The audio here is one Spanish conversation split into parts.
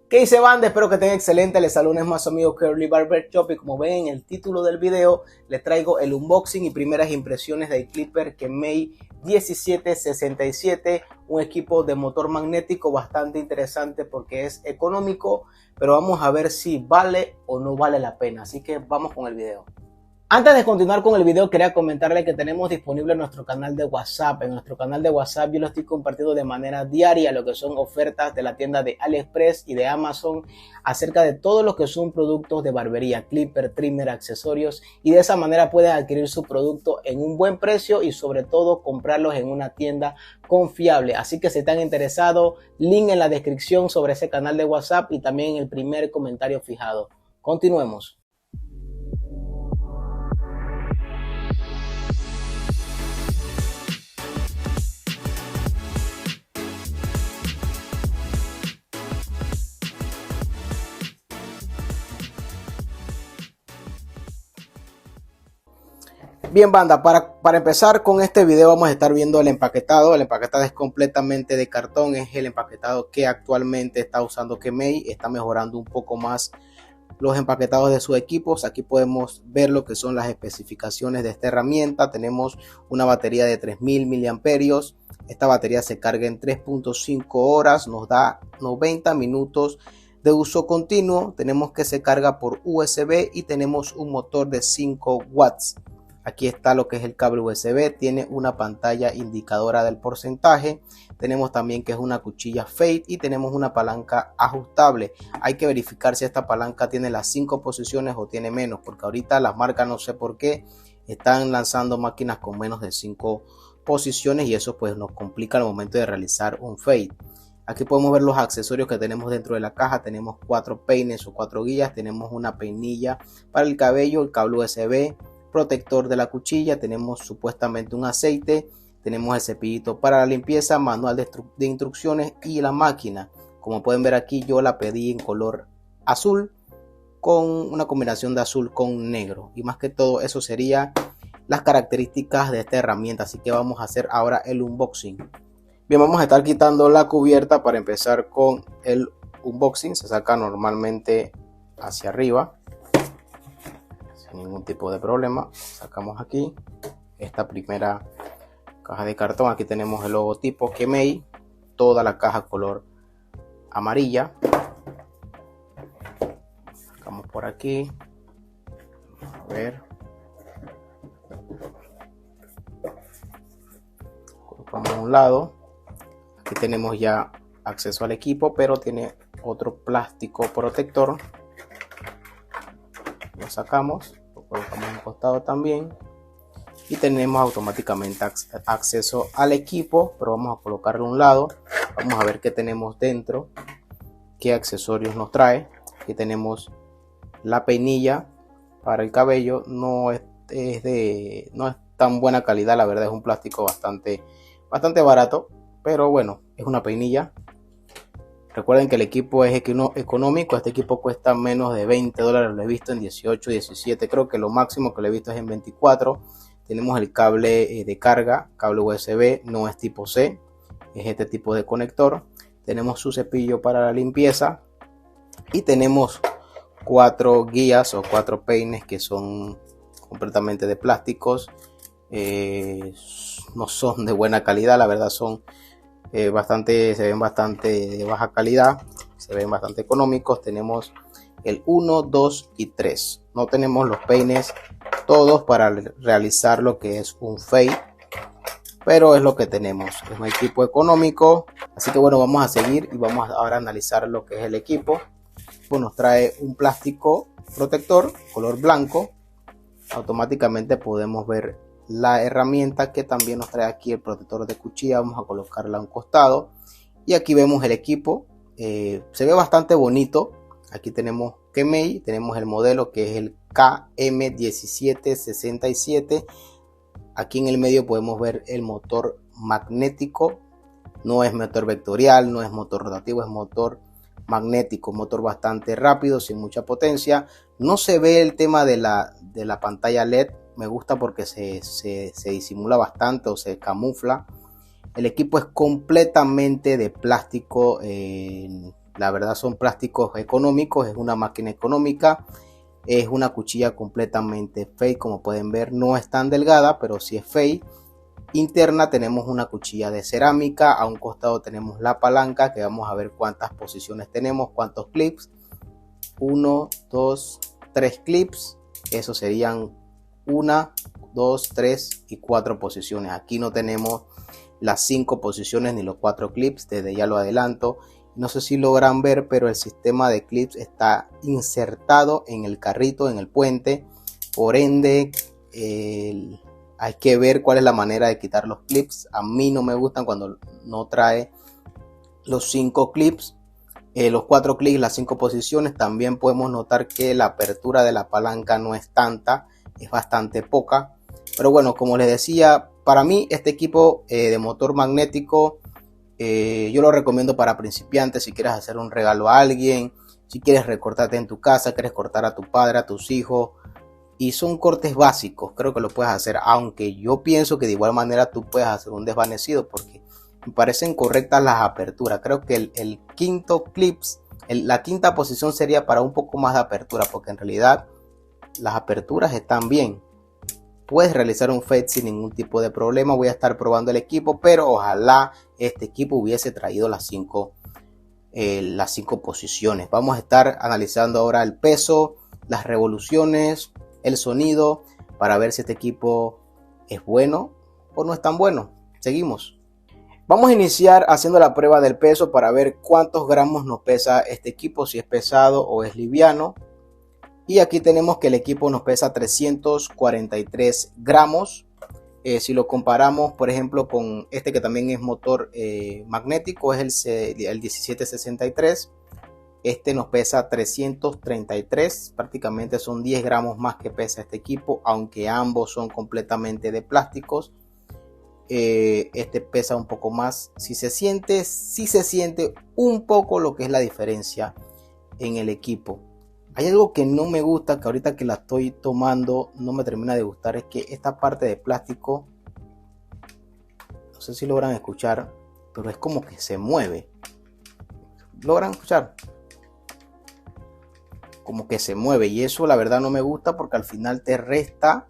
¿Qué dice banda? Espero que estén excelentes. Les saluda más su amigo Curly Barber Shop y como ven en el título del video les traigo el unboxing y primeras impresiones del Clipper Kemei 1767, un equipo de motor magnético bastante interesante porque es económico, pero vamos a ver si vale o no vale la pena, así que vamos con el video. Antes de continuar con el video, quería comentarles que tenemos disponible nuestro canal de WhatsApp. En nuestro canal de WhatsApp yo lo estoy compartiendo de manera diaria lo que son ofertas de la tienda de AliExpress y de Amazon acerca de todo lo que son productos de barbería, clipper, trimmer, accesorios, y de esa manera pueden adquirir su producto en un buen precio y sobre todo comprarlos en una tienda confiable. Así que si están interesados, link en la descripción sobre ese canal de WhatsApp y también en el primer comentario fijado. Continuemos. Bien banda, para empezar con este video vamos a estar viendo el empaquetado. El empaquetado es completamente de cartón, es el empaquetado que actualmente está usando Kemei. Está mejorando un poco más los empaquetados de sus equipos. Aquí podemos ver lo que son las especificaciones de esta herramienta. Tenemos una batería de 3000 miliamperios. Esta batería se carga en 3.5 horas, nos da 90 minutos de uso continuo. Tenemos que se carga por USB y tenemos un motor de 5 watts. Aquí está lo que es el cable USB, tiene una pantalla indicadora del porcentaje, tenemos también que es una cuchilla Fade y tenemos una palanca ajustable. Hay que verificar si esta palanca tiene las 5 posiciones o tiene menos, porque ahorita las marcas no sé por qué están lanzando máquinas con menos de 5 posiciones y eso pues nos complica al momento de realizar un Fade. Aquí podemos ver los accesorios que tenemos dentro de la caja. Tenemos 4 peines o 4 guías, tenemos una peinilla para el cabello, el cable USB, protector de la cuchilla, tenemos supuestamente un aceite, tenemos el cepillito para la limpieza, manual de instrucciones y la máquina. Como pueden ver aquí yo la pedí en color azul con una combinación de azul con negro, y más que todo eso sería las características de esta herramienta. Así que vamos a hacer ahora el unboxing. Bien, vamos a estar quitando la cubierta para empezar con el unboxing. Se saca normalmente hacia arriba sin ningún tipo de problema. Sacamos aquí esta primera caja de cartón. Aquí tenemos el logotipo Kemei, toda la caja color amarilla. Sacamos por aquí, a ver, colocamos a un lado. Aquí tenemos ya acceso al equipo, pero tiene otro plástico protector. Lo sacamos, lo colocamos en un costado también y tenemos automáticamente acceso al equipo, pero vamos a colocarlo a un lado. Vamos a ver qué tenemos dentro, qué accesorios nos trae. Aquí tenemos la peinilla para el cabello, no es tan buena calidad, la verdad. Es un plástico bastante barato, pero bueno, es una peinilla. Recuerden que el equipo es económico. Este equipo cuesta menos de $20. Lo he visto en 18, 17. Creo que lo máximo que lo he visto es en 24. Tenemos el cable de carga, cable USB. No es tipo C, es este tipo de conector. Tenemos su cepillo para la limpieza. Y tenemos 4 guías o 4 peines que son completamente de plásticos. No son de buena calidad, la verdad. Son se ven bastante de baja calidad, se ven bastante económicos. Tenemos el 1, 2 y 3. No tenemos los peines todos para realizar lo que es un fade, pero es lo que tenemos. Es un equipo económico, así que bueno, vamos a seguir y vamos ahora a analizar lo que es el equipo. Pues nos trae un plástico protector color blanco. Automáticamente podemos ver la herramienta, que también nos trae aquí el protector de cuchilla. Vamos a colocarla a un costado y aquí vemos el equipo. Se ve bastante bonito. Aquí tenemos Kemei, tenemos el modelo que es el KM1767. Aquí en el medio podemos ver el motor magnético. No es motor vectorial, no es motor rotativo, es motor magnético, motor bastante rápido, sin mucha potencia. No se ve el tema de la pantalla LED. Me gusta porque se disimula bastante o se camufla. El equipo es completamente de plástico, La verdad son plásticos económicos, es una máquina económica. Es una cuchilla completamente fake, como pueden ver, no es tan delgada, pero sí es fake. Interna tenemos una cuchilla de cerámica, a un costado tenemos la palanca, que vamos a ver cuántas posiciones tenemos, cuántos clips. 1, 2, 3 clips, eso serían 1, 2, 3 y 4 posiciones. Aquí no tenemos las 5 posiciones ni los 4 clips, desde ya lo adelanto. No sé si logran ver, pero el sistema de clips está insertado en el carrito, en el puente. Por ende, hay que ver cuál es la manera de quitar los clips. A mí no me gustan cuando no trae los 5 clips. Los 4 clics, las 5 posiciones. También podemos notar que la apertura de la palanca no es tanta, es bastante poca. Pero bueno, como les decía, para mí este equipo de motor magnético yo lo recomiendo para principiantes. Si quieres hacer un regalo a alguien, si quieres recortarte en tu casa, quieres cortar a tu padre, a tus hijos, y son cortes básicos, creo que lo puedes hacer, aunque yo pienso que de igual manera tú puedes hacer un desvanecido, porque me parecen correctas las aperturas. Creo que el quinto clips, la quinta posición sería para un poco más de apertura, porque en realidad las aperturas están bien. Puedes realizar un fade sin ningún tipo de problema. Voy a estar probando el equipo, pero ojalá este equipo hubiese traído las 5 posiciones. Vamos a estar analizando ahora el peso, las revoluciones, el sonido, para ver si este equipo es bueno o no es tan bueno. Seguimos. Vamos a iniciar haciendo la prueba del peso para ver cuántos gramos nos pesa este equipo, si es pesado o es liviano. Y aquí tenemos que el equipo nos pesa 343 gramos. Si lo comparamos, por ejemplo, con este que también es motor magnético, es el 1763. Este nos pesa 333, prácticamente son 10 gramos más que pesa este equipo, aunque ambos son completamente de plásticos. Este pesa un poco más. Sí se siente un poco lo que es la diferencia en el equipo. Hay algo que no me gusta, que ahorita que la estoy tomando no me termina de gustar, es que esta parte de plástico, no sé si logran escuchar, pero es como que se mueve. ¿Logran escuchar? Como que se mueve, y eso la verdad no me gusta, porque al final te resta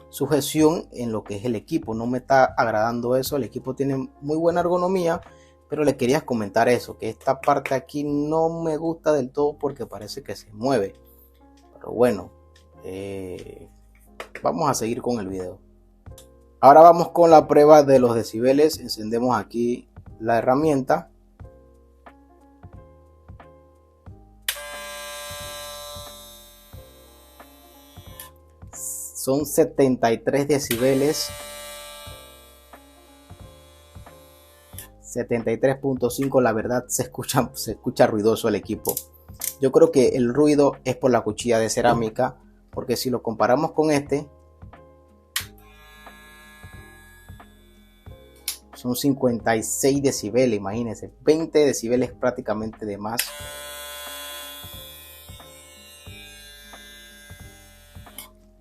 sujeción en lo que es el equipo. No me está agradando eso. El equipo tiene muy buena ergonomía, pero le quería comentar eso, que esta parte aquí no me gusta del todo porque parece que se mueve. Pero bueno, vamos a seguir con el video. Ahora vamos con la prueba de los decibeles. Encendemos aquí la herramienta. Son 73 decibeles. 73.5, la verdad se escucha ruidoso el equipo. Yo creo que el ruido es por la cuchilla de cerámica, porque si lo comparamos con este, son 56 decibeles, imagínense, 20 decibeles prácticamente de más.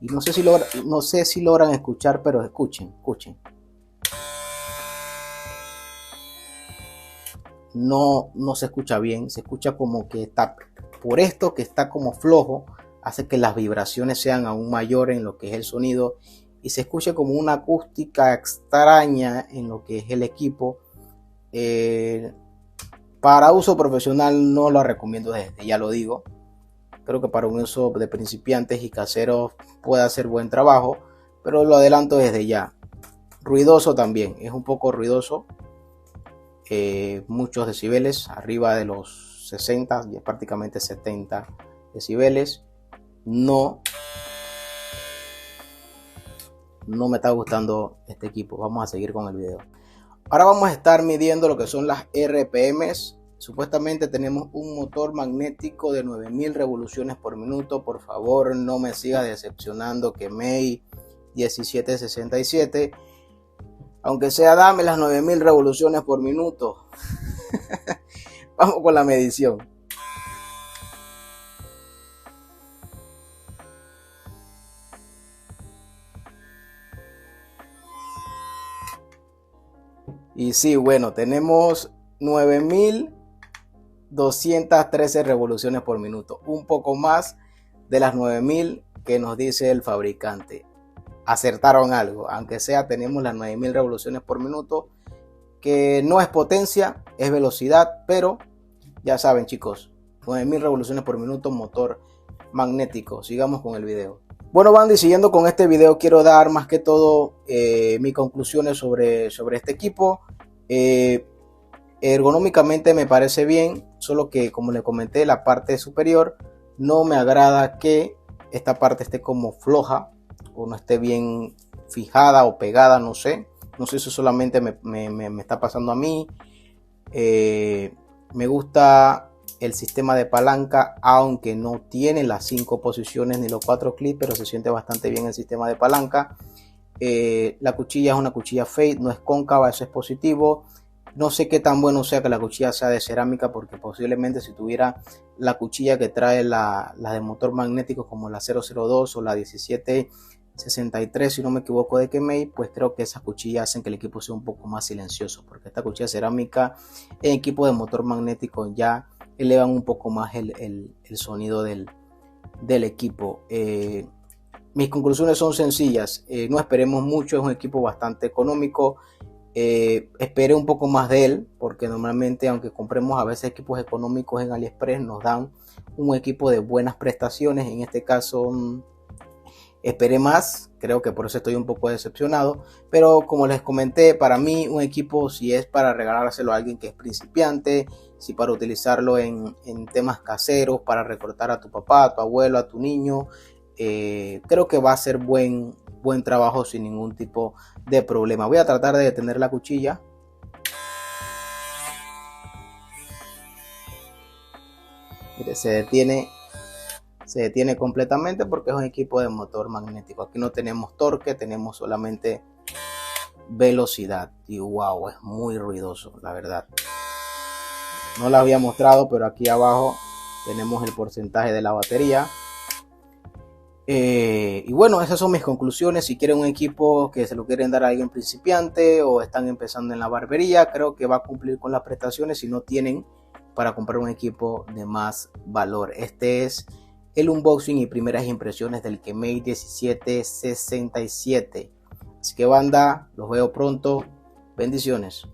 Y no sé si logran escuchar, pero escuchen. No se escucha bien, se escucha como que está, por esto que está como flojo, hace que las vibraciones sean aún mayores en lo que es el sonido, y se escucha como una acústica extraña en lo que es el equipo. Para uso profesional no lo recomiendo, desde ya lo digo. Creo que para un uso de principiantes y caseros puede hacer buen trabajo, pero lo adelanto desde ya. Ruidoso también, es un poco ruidoso. Muchos decibeles, arriba de los 60, prácticamente 70 decibeles. No me está gustando este equipo. Vamos a seguir con el video. Ahora vamos a estar midiendo lo que son las RPMs. Supuestamente tenemos un motor magnético de 9000 revoluciones por minuto. Por favor, no me siga decepcionando que May 1767. Aunque sea, dame las 9000 revoluciones por minuto. Vamos con la medición. Y sí, bueno, tenemos 9000 213 revoluciones por minuto, un poco más de las 9000 que nos dice el fabricante. Acertaron algo, aunque sea tenemos las 9000 revoluciones por minuto, que no es potencia, es velocidad, pero ya saben chicos, 9000 revoluciones por minuto, motor magnético. Sigamos con el video. Bueno, Bandy, siguiendo con este video, quiero dar más que todo mis conclusiones sobre este equipo. Ergonómicamente me parece bien, solo que como le comenté, la parte superior no me agrada que esta parte esté como floja o no esté bien fijada o pegada, no sé si eso solamente me está pasando a mí. Me gusta el sistema de palanca, aunque no tiene las 5 posiciones ni los 4 clics, pero se siente bastante bien el sistema de palanca. La cuchilla es una cuchilla Fade, no es cóncava, eso es positivo. No sé qué tan bueno sea que la cuchilla sea de cerámica, porque posiblemente si tuviera la cuchilla que trae la de motor magnético como la 002 o la 1763, si no me equivoco, de Kemei, pues creo que esas cuchillas hacen que el equipo sea un poco más silencioso, porque esta cuchilla cerámica en equipo de motor magnético ya elevan un poco más el sonido del equipo. Mis conclusiones son sencillas, no esperemos mucho, es un equipo bastante económico. Esperé un poco más de él, porque normalmente aunque compremos a veces equipos económicos en AliExpress, nos dan un equipo de buenas prestaciones. En este caso esperé más, creo que por eso estoy un poco decepcionado, pero como les comenté, para mí un equipo, si es para regalárselo a alguien que es principiante, si para utilizarlo en temas caseros, para recortar a tu papá, a tu abuelo, a tu niño, creo que va a ser buen trabajo sin ningún tipo de problema. Voy a tratar de detener la cuchilla. Mire, se detiene completamente porque es un equipo de motor magnético. Aquí no tenemos torque, tenemos solamente velocidad. Y wow, es muy ruidoso, la verdad. No la había mostrado, pero aquí abajo tenemos el porcentaje de la batería. Y bueno, esas son mis conclusiones. Si quieren un equipo que se lo quieren dar a alguien principiante o están empezando en la barbería, creo que va a cumplir con las prestaciones. Si no tienen para comprar un equipo de más valor, este es el unboxing y primeras impresiones del Kemei 1767. Así que banda, los veo pronto. Bendiciones.